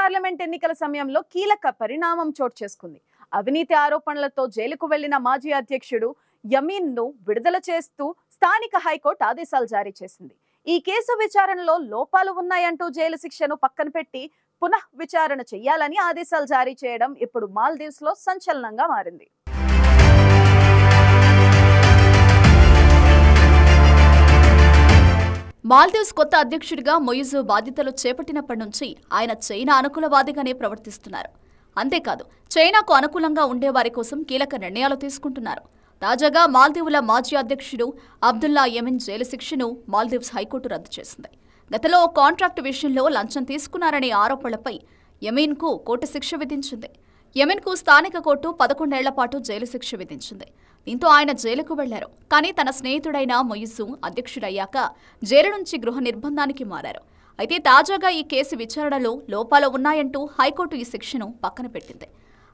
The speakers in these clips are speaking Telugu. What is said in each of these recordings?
పార్లమెంట్ ఎన్నికల సమయంలో కీలక పరిణామం చోటు చేసుకుంది. అవినీతి ఆరోపణలతో జైలుకు వెళ్లిన మాజీ అధ్యక్షుడు యమీన్ ను విడుదల చేస్తూ స్థానిక హైకోర్టు ఆదేశాలు జారీ చేసింది. ఈ కేసు విచారణలో లోపాలు ఉన్నాయంటూ జైలు శిక్షను పక్కన పెట్టి పునః విచారణ చేయాలని ఆదేశాలు జారీ చేయడం ఇప్పుడు మాల్దీవ్స్ లో సంచలనంగా మారింది. మాల్దీవ్స్ కొత్త అధ్యక్షుడిగా మొయిజు బాధ్యతలు చేపట్టినప్పటి నుంచి ఆయన చైనా అనుకూలవాదిగానే ప్రవర్తిస్తున్నారు. అంతేకాదు, చైనాకు అనుకూలంగా ఉండేవారి కోసం కీలక నిర్ణయాలు తీసుకుంటున్నారు. తాజాగా మాల్దీవుల మాజీ అధ్యక్షుడు అబ్దుల్లా యమీన్ జైలు శిక్షను మాల్దీవ్స్ హైకోర్టు రద్దు చేసింది. గతంలో కాంట్రాక్టు విషయంలో లంచం తీసుకున్నారనే ఆరోపణలపై యమీన్కు కోర్టు శిక్ష విధించింది. యమీన్కు స్థానిక కోర్టు 11 ఏళ్ల పాటు జైలు శిక్ష విధించింది. దీంతో ఆయన జైలుకు వెళ్లారు. కానీ తన స్నేహితుడైన మొయిజు అధ్యక్షుడయ్యాక జైలు నుంచి గృహ నిర్బంధానికి మారారు. అయితే తాజాగా ఈ కేసు విచారణలో లోపాలు ఉన్నాయంటూ హైకోర్టు ఈ శిక్షను పక్కన పెట్టింది.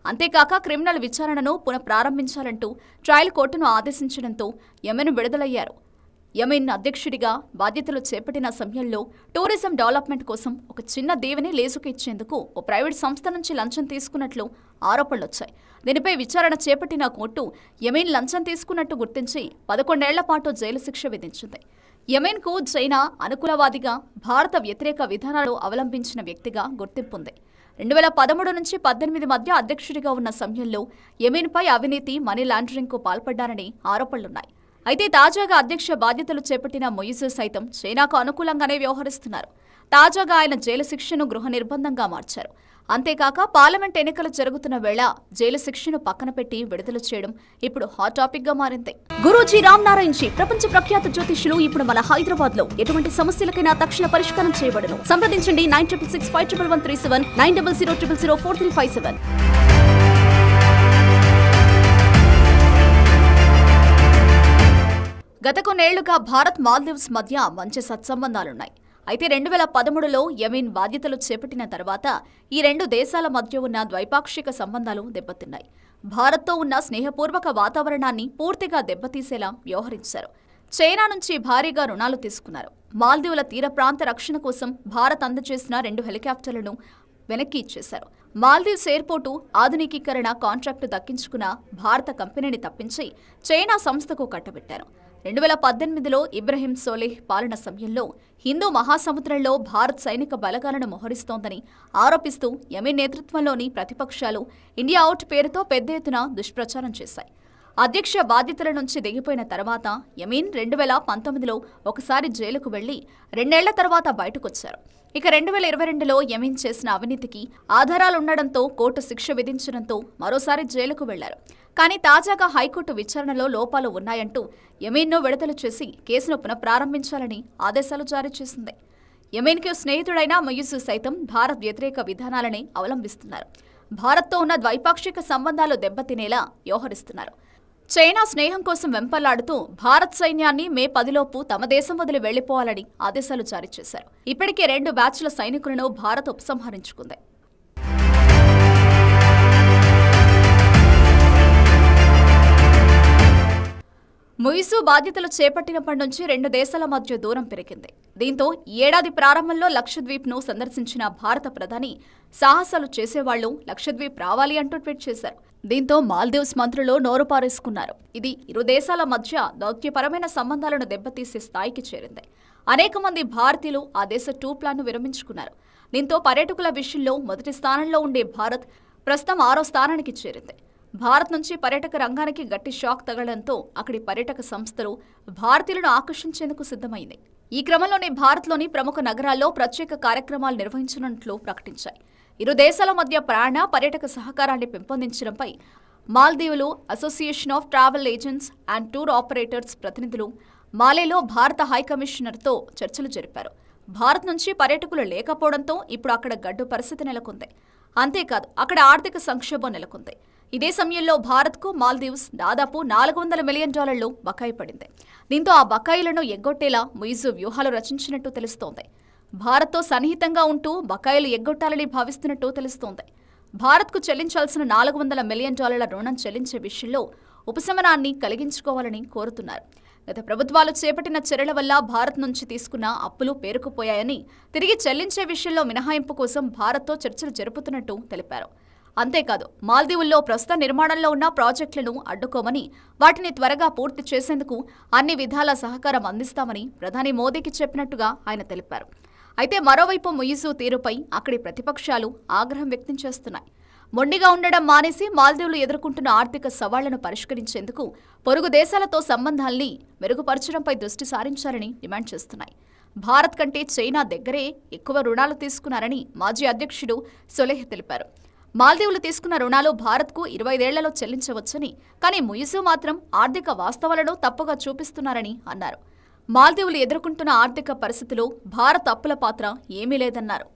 అంతేకాక క్రిమినల్ విచారణను పునఃప్రారంభించాలంటూ ట్రయల్ కోర్టును ఆదేశించడంతో యమీన్ విడుదలయ్యారు. యమీన్ అధ్యక్షుడిగా బాధ్యతలు చేపట్టిన సమయంలో టూరిజం డెవలప్మెంట్ కోసం ఒక చిన్న దీవెని లేజుకు ఇచ్చేందుకు ఓ ప్రైవేట్ సంస్థ నుంచి లంచం తీసుకున్నట్లు ఆరోపణలొచ్చాయి. దీనిపై విచారణ చేపట్టిన కోర్టు యమీన్ లంచం తీసుకున్నట్టు గుర్తించి 11 ఏళ్ల పాటు జైలు శిక్ష విధించింది. యమీన్కు చైనా అనుకూలవాదిగా, భారత వ్యతిరేక విధానాలు అవలంబించిన వ్యక్తిగా గుర్తింపుంది. 2013 నుంచి 18 మధ్య అధ్యక్షుడిగా ఉన్న సమయంలో యమీన్పై అవినీతి, మనీ లాండరింగ్కు పాల్పడ్డారని ఆరోపణలున్నాయి. అయితే తాజాగా అధ్యక్ష బాధ్యతలు చేపట్టిన మొయిజు సైతం చైనాకు అనుకూలంగానే వ్యవహరిస్తున్నారు. తాజాగా ఆయన జైలు శిక్షను గృహ నిర్బంధంగా మార్చారు. అంతేకాక పార్లమెంట్ ఎన్నికలు జరుగుతున్న వేళ జైలు శిక్షను పక్కన పెట్టి విడుదల చేయడం ఇప్పుడు హాట్ టాపిక్ గా మారింది. గురూజీ రామ్ నారాయణ్ జీ ప్రపంచ ప్రఖ్యాత జ్యోతిష్యులు ఇప్పుడు మన హైదరాబాద్ లో ఎటువంటి సమస్యలకైనా తక్షణ పరిష్కారం చేయబడును. సంప్రదించండి 96651137 9000004357. గత కొన్నేళ్లుగా భారత్ మాల్దీవ్స్ మధ్య మంచి సత్సంబంధాలున్నాయి. అయితే 2013లో యమీన్ బాధ్యతలు చేపట్టిన తర్వాత ఈ రెండు దేశాల మధ్య ఉన్న ద్వైపాక్షిక సంబంధాలు దెబ్బతిన్నాయి. భారత్తో ఉన్న స్నేహపూర్వక వాతావరణాన్ని పూర్తిగా దెబ్బతీసేలా వ్యవహరించారు. చైనా నుంచి భారీగా రుణాలు తీసుకున్నారు. మాల్దీవుల తీర ప్రాంత రక్షణ కోసం భారత్ అందజేసిన 2 హెలికాప్టర్లను వెనక్కి ఇచ్చేశారు. మాల్దీవ్స్ ఎయిర్పోర్టు ఆధునికీకరణ కాంట్రాక్టు దక్కించుకున్న భారత కంపెనీని తప్పించి చైనా సంస్థకు కట్టబెట్టారు. 2018లో ఇబ్రహీం సోలిహ్ పాలన సమయంలో హిందూ మహాసముద్రంలో భారత్ సైనిక బలగాలను మోహరిస్తోందని ఆరోపిస్తూ యమీన్ నేతృత్వంలోని ప్రతిపక్షాలు ఇండియా అవుట్ పేరుతో పెద్ద ఎత్తున దుష్ప్రచారం చేశాయి. అధ్యక్ష బాధ్యతల నుంచి దిగిపోయిన తర్వాత యమీన్ 2019లో ఒకసారి జైలుకు వెళ్లి 2 ఏళ్ల తర్వాత బయటకొచ్చారు. ఇక 2022లో యమీన్ చేసిన అవినీతికి ఆధారాలుండడంతో కోర్టు శిక్ష విధించడంతో మరోసారి జైలుకు వెళ్లారు. కానీ తాజాగా హైకోర్టు విచారణలో లోపాలు ఉన్నాయంటూ యమీన్ను విడుదల చేసి కేసును పునఃప్రారంభించాలని ఆదేశాలు జారీ చేసింది. యమీన్కు స్నేహితుడైన మొయిజు సైతం భారత్ వ్యతిరేక విధానాలని అవలంబిస్తున్నారు. భారత్తో ఉన్న ద్వైపాక్షిక సంబంధాలు దెబ్బతినేలా వ్యవహరిస్తున్నారు. చైనా స్నేహం కోసం వెంపర్లాడుతూ భారత్ సైన్యాన్ని మే 10లోపు తమ దేశం వదిలి వెళ్లిపోవాలని ఆదేశాలు జారీ చేశారు. ఇప్పటికే 2 బ్యాచ్ల సైనికులను భారత్ ఉపసంహరించుకుంది. మొయిజు బాధ్యతలు చేపట్టినప్పటి నుంచి 2 దేశాల మధ్య దూరం పెరిగింది. దీంతో ఈ ఏడాది ప్రారంభంలో లక్షద్వీప్ను సందర్శించిన భారత ప్రధాని సాహసాలు చేసేవాళ్లు లక్షద్వీప్ రావాలి అంటూ ట్వీట్ చేశారు. దీంతో మాల్దీవ్స్ మంత్రులు నోరు పారేసుకున్నారు. ఇది ఇరు దేశాల మధ్య దౌత్యపరమైన సంబంధాలను దెబ్బతీసే స్థాయికి చేరింది. అనేక మంది భారతీయులు ఆ దేశ టూర్ ప్లాన్ను విరమించుకున్నారు. దీంతో పర్యాటకుల విషయంలో మొదటి స్థానంలో ఉండే భారత్ ప్రస్తుతం 6వ స్థానానికి చేరింది. భారత్ నుంచి పర్యాటక రంగానికి గట్టి షాక్ తగలడంతో అక్కడి పర్యాటక సంస్థలు భారతీయులను ఆకర్షించేందుకు సిద్ధమైంది. ఈ క్రమంలోనే భారత్లోని ప్రముఖ నగరాల్లో ప్రత్యేక కార్యక్రమాలు నిర్వహించనున్నట్లు ప్రకటించాయి. ఇరు దేశాల మధ్య ప్రయాణ, పర్యాటక సహకారాన్ని పెంపొందించడంపై మాల్దీవులు association of travel agents and tour operators ప్రతినిధులు మాలేలో భారత హైకమిషనర్తో చర్చలు జరిపారు. భారత్ నుంచి పర్యాటకులు లేకపోవడంతో ఇప్పుడు అక్కడ గడ్డు పరిస్థితి నెలకొంది. అంతేకాదు, అక్కడ ఆర్థిక సంక్షోభం నెలకొంది. ఇదే సమయంలో భారత్కు మాల్దీవ్స్ దాదాపు $400 మిలియన్ బకాయి పడింది. దీంతో ఆ బకాయిలను ఎగ్గొట్టేలా మొయిజు వ్యూహాలు రచించినట్టు తెలుస్తోంది. భారత్తో సన్నిహితంగా ఉంటూ బకాయిలు ఎగ్గొట్టాలని భావిస్తున్నట్టు తెలుస్తోంది. భారత్కు చెల్లించాల్సిన $400 మిలియన్ రుణం చెల్లించే విషయంలో ఉపశమనాన్ని కలిగించుకోవాలని కోరుతున్నారు. గత ప్రభుత్వాలు చేపట్టిన చర్యల వల్ల భారత్ నుంచి తీసుకున్న అప్పులు పేరుకుపోయాయని, తిరిగి చెల్లించే విషయంలో మినహాయింపు కోసం భారత్తో చర్చలు జరుపుతున్నట్టు తెలిపారు. అంతేకాదు, మాల్దీవుల్లో ప్రస్తుత నిర్మాణంలో ఉన్న ప్రాజెక్టులను అడ్డుకోమని, వాటిని త్వరగా పూర్తి చేసేందుకు అన్ని విధాల సహకారం అందిస్తామని ప్రధాని మోదీకి చెప్పినట్టుగా ఆయన తెలిపారు. అయితే మరోవైపు ముయిజు తీరుపై అక్కడి ప్రతిపక్షాలు ఆగ్రహం వ్యక్తం చేస్తున్నాయి. మొండిగా ఉండడం మానేసి మాల్దీవులు ఎదుర్కొంటున్న ఆర్థిక సవాళ్లను పరిష్కరించేందుకు పొరుగు దేశాలతో సంబంధాల్ని మెరుగుపరచడంపై దృష్టి సారించాలని డిమాండ్ చేస్తున్నాయి. భారత్ కంటే చైనా దగ్గరే ఎక్కువ రుణాలు తీసుకున్నారని మాజీ అధ్యక్షుడు సొలేహ్ తెలిపారు. మాల్దీవులు తీసుకున్న రుణాలు భారత్కు 25 ఏళ్లలో చెల్లించవచ్చని, కానీ ముయిజు మాత్రం ఆర్థిక వాస్తవాలను తప్పుగా చూపిస్తున్నారని అన్నారు. మాల్దీవులు ఎదుర్కొంటున్న ఆర్థిక పరిస్థితిలో భారత్ అప్పుల పాత్ర ఏమీ లేదన్నారు.